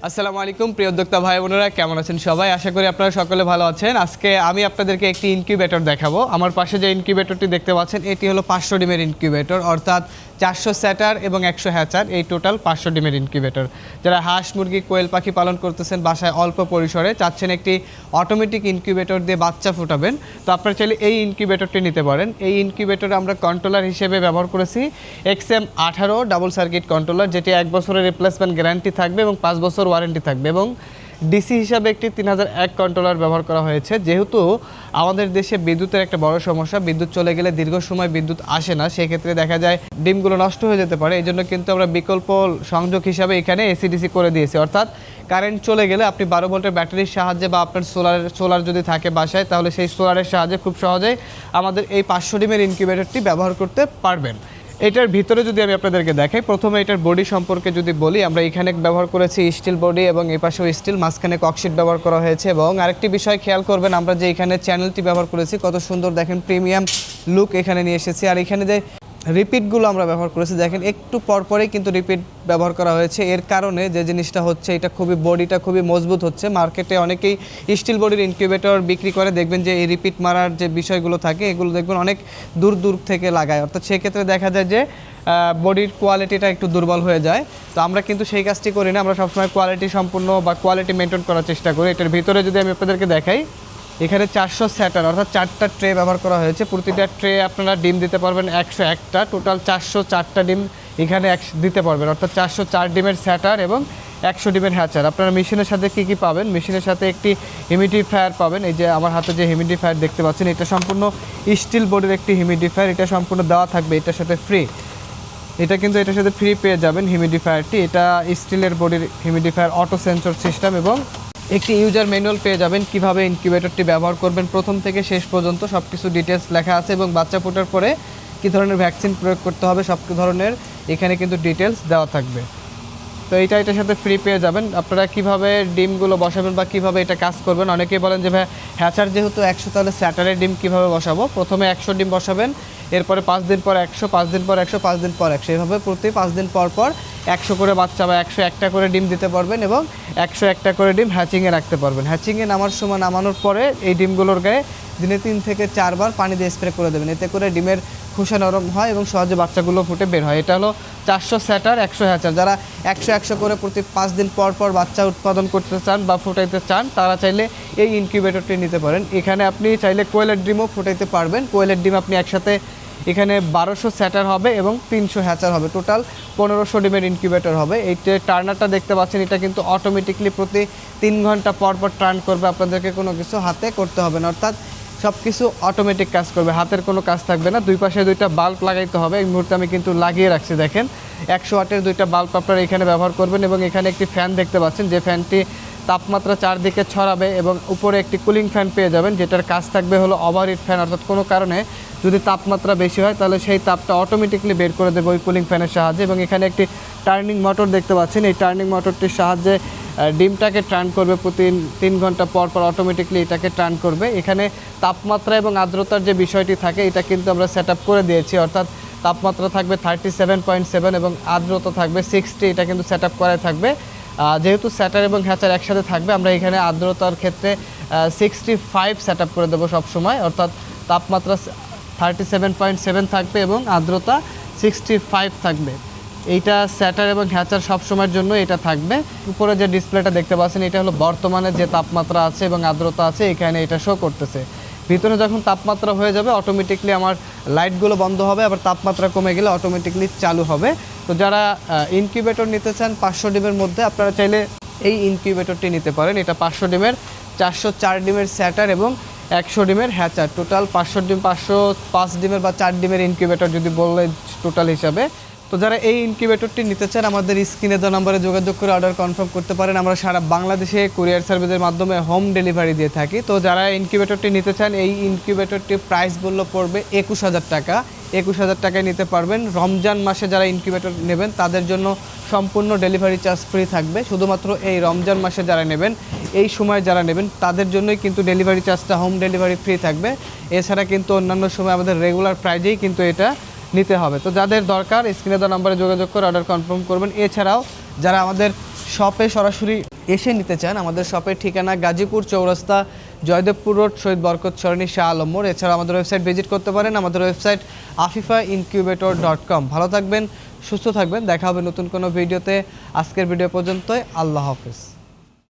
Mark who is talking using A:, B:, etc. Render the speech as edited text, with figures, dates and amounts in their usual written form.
A: আসসালামু আলাইকুম প্রিয় উদ্যোক্তা ভাই বোনেরা, কেমন আছেন সবাই? আশা করি আপনারা সকলে ভালো আছেন। আজকে আমি আপনাদেরকে একটি ইনকিউবেটর দেখাবো। আমার পাশে যে ইনকিউবেটরটি দেখতে পাচ্ছেন এটি হলো 500 ডিমের ইনকিউবেটর, অর্থাৎ 400 স্যাটার এবং 100 হ্যাচার, এই টোটাল 500 ডিমের ইনকিউবেটর। যারা হাঁস মুরগি কোয়েল পাখি পালন করতেছেন বাসায় অল্প পরিসরে, চাচ্ছেন একটি অটোমেটিক ইনকিউবেটর দিয়ে বাচ্চা ফোটাবেন, তো আপনারা চাইলে এই ইনকিউবেটরটি নিতে পারেন। এই ইনকিউবেটরে আমরা কন্ট্রোলার হিসেবে ব্যবহার করেছি XM18 ডাবল সার্কিট কন্ট্রোলার, যেটি 1 বছরের রিপ্লেসমেন্ট গ্যারান্টি থাকবে এবং 5 বছর ওয়ারেন্টি থাকবে, এবং ডিসি হিসাবে একটি 3001 কন্ট্রোলার ব্যবহার করা হয়েছে। যেহেতু আমাদের দেশে বিদ্যুতের একটা বড় সমস্যা, বিদ্যুৎ চলে গেলে দীর্ঘ সময় বিদ্যুৎ আসে না, সেক্ষেত্রে দেখা যায় ডিমগুলো নষ্ট হয়ে যেতে পারে। এই জন্য কিন্তু আমরা বিকল্প সংযোগ হিসাবে এখানে এসিডিসি করে দিয়েছি, অর্থাৎ কারেন্ট চলে গেলে আপনি 12 ভোল্টের ব্যাটারির সাহায্যে বা আপনার সোলার যদি থাকে বাসায়, তাহলে সেই সোলারের সাহায্যে খুব সহজেই আমাদের এই 500 ডিমের ইনকিউবেটরটি ব্যবহার করতে পারবেন। এটার ভিতরে যদি আমি আপনাদেরকে দেখাই, প্রথমে এটার বডি সম্পর্কে যদি বলি, আমরা এখানে ব্যবহার করেছি স্টিল বডি এবং এই পাশেও স্টিল, মাঝখানে ককশিট ব্যবহার করা হয়েছে। এবং আরেকটি বিষয় খেয়াল করবেন, আমরা যে এখানে চ্যানেলটি ব্যবহার করেছি কত সুন্দর দেখেন, প্রিমিয়াম লুক এখানে নিয়ে এসেছি। আর এখানে যে রিপিটগুলো আমরা ব্যবহার করেছি দেখেন, একটু পরপরেই কিন্তু রিপিট ব্যবহার করা হয়েছে। এর কারণে যে জিনিসটা হচ্ছে, এটা বডিটা খুবই মজবুত হচ্ছে। মার্কেটে অনেকেই স্টিল বডির ইনকিউবেটর বিক্রি করে, দেখবেন যে এই রিপিট মারার যে বিষয়গুলো থাকে এগুলো দেখবেন অনেক দূর দূর থেকে লাগায়, অর্থাৎ সেক্ষেত্রে দেখা যায় যে বডির কোয়ালিটিটা একটু দুর্বল হয়ে যায়। তো আমরা কিন্তু সেই কাজটি করি না, আমরা সবসময় কোয়ালিটি সম্পূর্ণ বা কোয়ালিটি মেনটেন করার চেষ্টা করি। এটার ভিতরে যদি আমি আপনাদেরকে দেখাই, এখানে 400 স্যাটার অর্থাৎ 4টা ট্রে ব্যবহার করা হয়েছে। প্রতিটা ট্রে আপনারা ডিম দিতে পারবেন 101টা, টোটাল 404টা ডিম এখানে দিতে পারবেন, অর্থাৎ 404 ডিমের স্যাটার এবং 100 ডিমের হ্যাচার। আপনারা মেশিনের সাথে কী কী পাবেন? মেশিনের সাথে একটি হিউমিডিফায়ার পাবেন। এই যে আমার হাতে যে হিউমিডিফায়ার দেখতে পাচ্ছেন, এটা সম্পূর্ণ স্টিল বডির একটি হিউমিডিফায়ার, এটা সম্পূর্ণ দেওয়া থাকবে এটার সাথে ফ্রি। এটা কিন্তু এটার সাথে ফ্রি পেয়ে যাবেন হিউমিডিফায়ারটি। এটা স্টিলের বডির হিউমিডিফায়ার, অটো সেন্সর সিস্টেম, এবং একটি ইউজার ম্যানুয়াল পেয়ে যাবেন কিভাবে ইনকিউবেটরটি ব্যবহার করবেন। প্রথম থেকে শেষ পর্যন্ত সব কিছু ডিটেলস লেখা আছে, এবং বাচ্চা ফোটার পরে কী ধরনের ভ্যাকসিন প্রয়োগ করতে হবে সব ধরনের এখানে কিন্তু ডিটেলস দেওয়া থাকবে। তো এটার সাথে ফ্রি পেয়ে যাবেন। আপনারা কিভাবে ডিমগুলো বসাবেন বা কিভাবে এটা কাজ করবেন, অনেকেই বলেন যে ভাই হ্যাচার যেহেতু 100, তাহলে স্যাটারের ডিম কিভাবে বসাবো? প্রথমে 100 ডিম বসাবেন, এরপরে 5 দিন পর 100, 5 দিন পর 100, 5 দিন পর 100, এভাবে প্রতি 5 দিন পর পর 100 করে বাচ্চা বা 101টা করে ডিম দিতে পারবেন, এবং 101টা করে ডিম হ্যাচিংয়ে রাখতে পারবেন। হ্যাচিংয়ে নামানোর পরে এই ডিমগুলোর গায়ে দিনে 3 থেকে 4 বার পানি দিয়ে স্প্রে করে দেবেন, এতে করে ডিমের খোসা নরম হয় এবং সহজে বাচ্চাগুলো ফুটে বের হয়। এটা হলো 400 স্যাটার 100 হ্যাচার। যারা 100 করে প্রতি 5 দিন পর পর বাচ্চা উৎপাদন করতে চান বা ফুটাইতে চান, তারা চাইলে এই ইনকিউবেটরটি নিতে পারেন। এখানে আপনি চাইলে কোয়েলের ডিমও ফুটাইতে পারবেন। কোয়েলের ডিম আপনি একসাথে এখানে 1200 স্যাটার হবে এবং 300 হ্যাচার হবে, টোটাল 1500 ডিমের ইনকিউবেটর হবে। এই টার্নারটা দেখতে পাচ্ছেন, এটা কিন্তু অটোমেটিকলি প্রতি 3 ঘন্টা পর পর টার্ন করবে, আপনাদেরকে কোনো কিছু হাতে করতে হবে না, অর্থাৎ সব কিছু অটোমেটিক কাজ করবে, হাতের কোনো কাজ থাকবে না। দুই পাশে 2টা বাল্ব লাগাইতে হবে, এই মুহূর্তে আমি কিন্তু লাগিয়ে রাখছি। দেখেন 100 ওয়াটের 2টা বাল্ব আপনারা এখানে ব্যবহার করবেন, এবং এখানে একটি ফ্যান দেখতে পাচ্ছেন, যে ফ্যানটি তাপমাত্রা চারদিকে ছড়াবে, এবং উপরে একটি কুলিং ফ্যান পেয়ে যাবেন, যেটার কাজ থাকবে হলো ওভারহিট ফ্যান, অর্থাৎ কোনো কারণে যদি তাপমাত্রা বেশি হয় তাহলে সেই তাপটা অটোমেটিকলি বের করে দেবে ওই কুলিং ফ্যানের সাহায্যে। এবং এখানে একটি টার্নিং মোটর দেখতে পাচ্ছেন, এই টার্নিং মোটরটির সাহায্যে ডিমটাকে টার্ন করবে, প্রতি 3 ঘন্টা পর পর অটোমেটিকলি এটাকে টার্ন করবে। এখানে তাপমাত্রা এবং আর্দ্রতার যে বিষয়টি থাকে এটা কিন্তু আমরা সেট আপ করে দিয়েছি, অর্থাৎ তাপমাত্রা থাকবে 37.7 এবং আর্দ্রতা থাকবে 60, এটা কিন্তু সেট আপ করাই থাকবে। যেহেতু স্যাটার এবং হ্যাচার একসাথে থাকবে, আমরা এখানে আর্দ্রতার ক্ষেত্রে 65 সেট আপ করে দেবো সবসময়, অর্থাৎ তাপমাত্রা 37.7 থাকবে এবং আর্দ্রতা 65 থাকবে। এইটা স্যাটার এবং হ্যাচার সবসময়ের জন্য এটা থাকবে। উপরে যে ডিসপ্লেটা দেখতে পাচ্ছেন, এটা হলো বর্তমানে যে তাপমাত্রা আছে এবং আর্দ্রতা আছে এখানে এটা শো করতেছে। ভিতরে যখন তাপমাত্রা হয়ে যাবে অটোমেটিকলি আমার লাইটগুলো বন্ধ হবে, আবার তাপমাত্রা কমে গেলে অটোমেটিকলি চালু হবে। তো যারা ইনকিউবেটর নিতে চান 500 ডিমের মধ্যে, আপনারা চাইলে এই ইনকিউবেটরটি নিতে পারেন। এটা 500 ডিমের 404 ডিমের স্যাটার এবং 100 ডিমের হ্যাচার, টোটাল 500 ডিম, 505 ডিমের বা 4 ডিমের ইনকিউবেটর যদি বললে টোটাল হিসাবে। তো যারা এই ইনকিউবেটরটি নিতে চান, আমাদের স্ক্রিনে দেওয়া নম্বরে যোগাযোগ করে অর্ডার কনফার্ম করতে পারেন। আমরা সারা বাংলাদেশে কুরিয়ার সার্ভিসের মাধ্যমে হোম ডেলিভারি দিয়ে থাকি। তো যারা ইনকিউবেটরটি নিতে চান, এই ইনকিউবেটরটির প্রাইস বললো পড়বে 21,000 টাকা। 21,000 টাকায় নিতে পারবেন। রমজান মাসে যারা ইনকিউবেটর নেবেন তাদের জন্য সম্পূর্ণ ডেলিভারি চার্জ ফ্রি থাকবে। শুধুমাত্র এই রমজান মাসে যারা নেবেন, এই সময় যারা নেবেন তাদের জন্যই কিন্তু ডেলিভারি চার্জটা, হোম ডেলিভারি ফ্রি থাকবে। এছাড়া কিন্তু অন্যান্য সময় আমাদের রেগুলার প্রাইজেই কিন্তু এটা নিতে হবে। তো যাদের দরকার স্ক্রিনে দেওয়া নম্বরে যোগাযোগ করে অর্ডার কনফার্ম করবেন। এছাড়াও যারা আমাদের শপে সরাসরি এসে নিতে চান, আমাদের শপের ঠিকানা গাজীপুর চৌরাস্তা, জয়দেবপুর রোড, শহীদ বরকত সরণি, শাহ আলম মোড়। এছাড়া আমাদের ওয়েবসাইট ভিজিট করতে পারেন, আমাদের ওয়েবসাইট afifaincubator.com। ভালো থাকবেন, সুস্থ থাকবেন, দেখা হবে নতুন কোনো ভিডিওতে। আজকের ভিডিও পর্যন্তই, আল্লাহ হাফেজ।